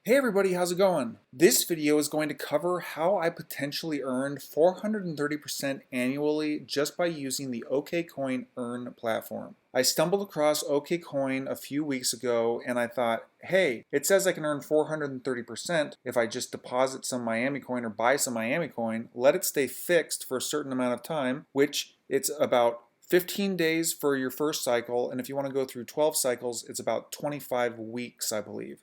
Hey everybody, how's it going? This video is going to cover how I potentially earned 430% annually just by using the OKCoin Earn platform. I stumbled across OKCoin a few weeks ago and I thought, hey, it says I can earn 430% if I just deposit some MiamiCoin or buy some MiamiCoin, let it stay fixed for a certain amount of time, which it's about 15 days for your first cycle, and if you want to go through 12 cycles, it's about 25 weeks, I believe.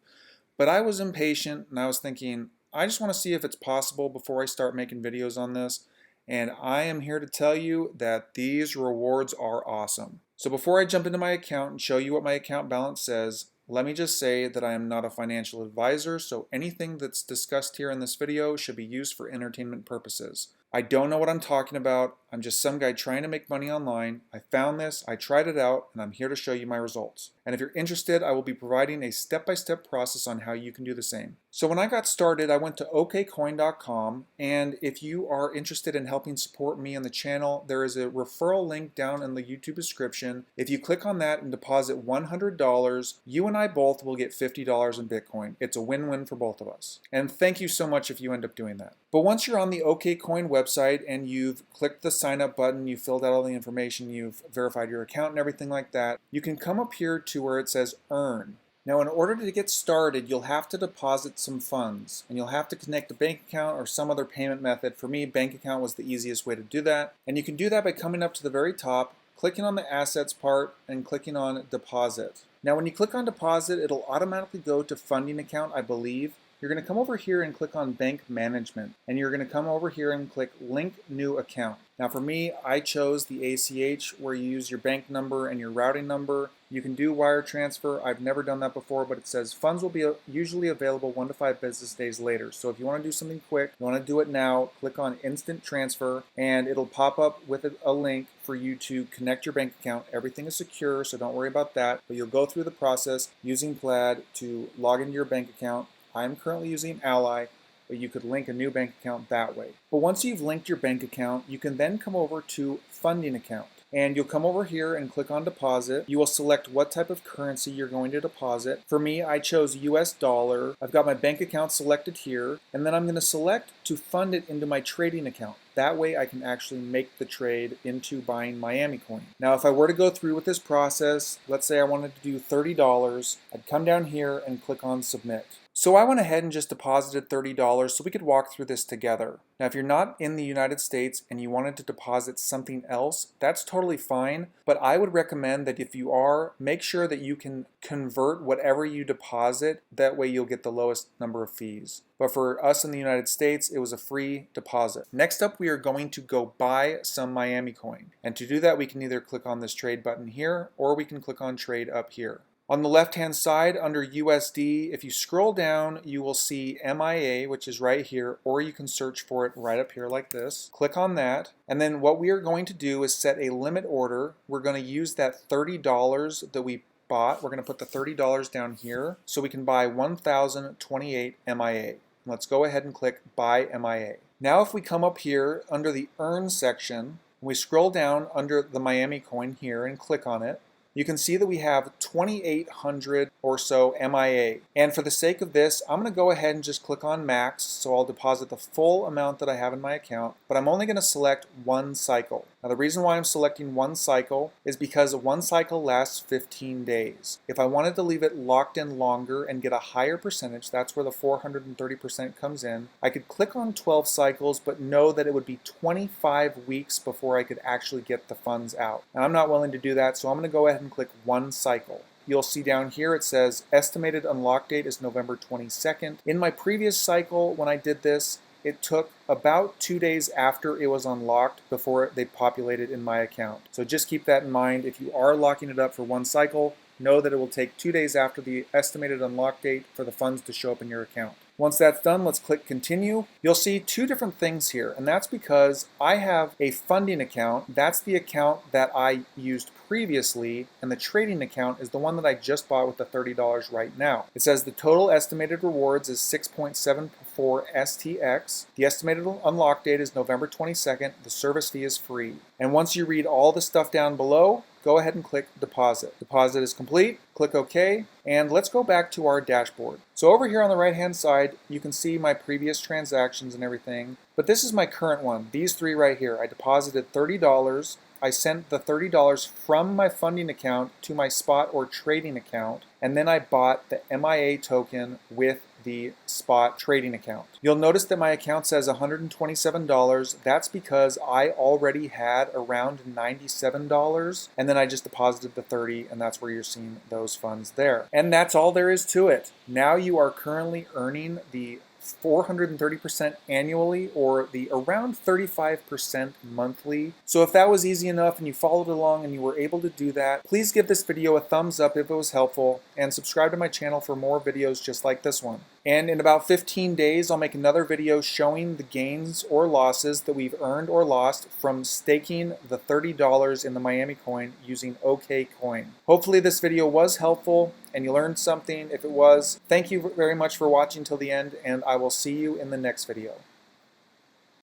But I was impatient and I was thinking, I just want to see if it's possible before I start making videos on this. And I am here to tell you that these rewards are awesome. So before I jump into my account and show you what my account balance says, let me just say that I am not a financial advisor, so anything that's discussed here in this video should be used for entertainment purposes. I don't know what I'm talking about. I'm just some guy trying to make money online. I found this, I tried it out, and I'm here to show you my results. And if you're interested, I will be providing a step-by-step process on how you can do the same. So when I got started, I went to okcoin.com, and if you are interested in helping support me and the channel, there is a referral link down in the YouTube description. If you click on that and deposit $100, you and I both will get $50 in Bitcoin. It's a win-win for both of us. And thank you so much if you end up doing that. But once you're on the OKCoin website and you've clicked the sign up button, you've filled out all the information, you've verified your account and everything like that, you can come up here to where it says Earn. Now in order to get started, you'll have to deposit some funds and you'll have to connect a bank account or some other payment method. For me, bank account was the easiest way to do that. And you can do that by coming up to the very top, clicking on the assets part and clicking on deposit. Now when you click on deposit, it'll automatically go to funding account, I believe. You're going to come over here and click on bank management, and you're going to come over here and click link new account. Now for me, I chose the ACH where you use your bank number and your routing number. You can do wire transfer. I've never done that before, but it says funds will be usually available 1 to 5 business days later. So if you want to do something quick, you want to do it now, click on instant transfer and it'll pop up with a link for you to connect your bank account. Everything is secure, so don't worry about that, but you'll go through the process using Plaid to log into your bank account. I'm currently using Ally, but you could link a new bank account that way. But once you've linked your bank account, you can then come over to funding account. And you'll come over here and click on deposit. You will select what type of currency you're going to deposit. For me, I chose US dollar. I've got my bank account selected here, and then I'm going to select to fund it into my trading account. That way I can actually make the trade into buying MiamiCoin. Now if I were to go through with this process, let's say I wanted to do $30, I'd come down here and click on submit. So I went ahead and just deposited $30 so we could walk through this together. Now if you're not in the United States and you wanted to deposit something else, that's totally fine, but I would recommend that if you are, make sure that you can convert whatever you deposit, that way you'll get the lowest number of fees. But for us in the United States, it was a free deposit. Next up, we are going to go buy some MiamiCoin. And to do that, we can either click on this trade button here, or we can click on trade up here. On the left-hand side, under USD, if you scroll down, you will see MIA, which is right here, or you can search for it right up here like this. Click on that, and then what we are going to do is set a limit order. We're going to use that $30 that we bought. We're going to put the $30 down here, so we can buy 1,028 MIA. Let's go ahead and click Buy MIA. Now if we come up here under the Earn section, we scroll down under the MiamiCoin here and click on it, you can see that we have 2,800 or so MIA. And for the sake of this, I'm going to go ahead and just click on max, so I'll deposit the full amount that I have in my account, but I'm only going to select one cycle. Now the reason why I'm selecting one cycle is because one cycle lasts 15 days. If I wanted to leave it locked in longer and get a higher percentage, that's where the 430% comes in, I could click on 12 cycles, but know that it would be 25 weeks before I could actually get the funds out. And I'm not willing to do that, so I'm going to go ahead and click one cycle. You'll see down here it says estimated unlock date is November 22nd. In my previous cycle when I did this, it took about 2 days after it was unlocked before they populated in my account. So just keep that in mind. If you are locking it up for one cycle, know that it will take 2 days after the estimated unlock date for the funds to show up in your account. Once that's done, let's click continue. You'll see two different things here, and that's because I have a funding account. That's the account that I used previously, and the trading account is the one that I just bought with the $30 right now. It says the total estimated rewards is 6.74 STX. The estimated unlock date is November 22nd. The service fee is free. And once you read all the stuff down below, go ahead and click deposit. Deposit is complete, click OK, and let's go back to our dashboard. So over here on the right hand side, you can see my previous transactions and everything, but this is my current one, these three right here. I deposited $30. I sent the $30 from my funding account to my spot or trading account, and then I bought the MIA token with the spot trading account. You'll notice that my account says $127. That's because I already had around $97, and then I just deposited the 30, and that's where you're seeing those funds there. And that's all there is to it. Now you are currently earning the 430% annually, or the around 35% monthly. So if that was easy enough and you followed along and you were able to do that, please give this video a thumbs up if it was helpful, and subscribe to my channel for more videos just like this one. And in about 15 days, I'll make another video showing the gains or losses that we've earned or lost from staking the $30 in the MiamiCoin using OKCoin. Hopefully this video was helpful and you learned something. If it was, thank you very much for watching till the end, and I will see you in the next video.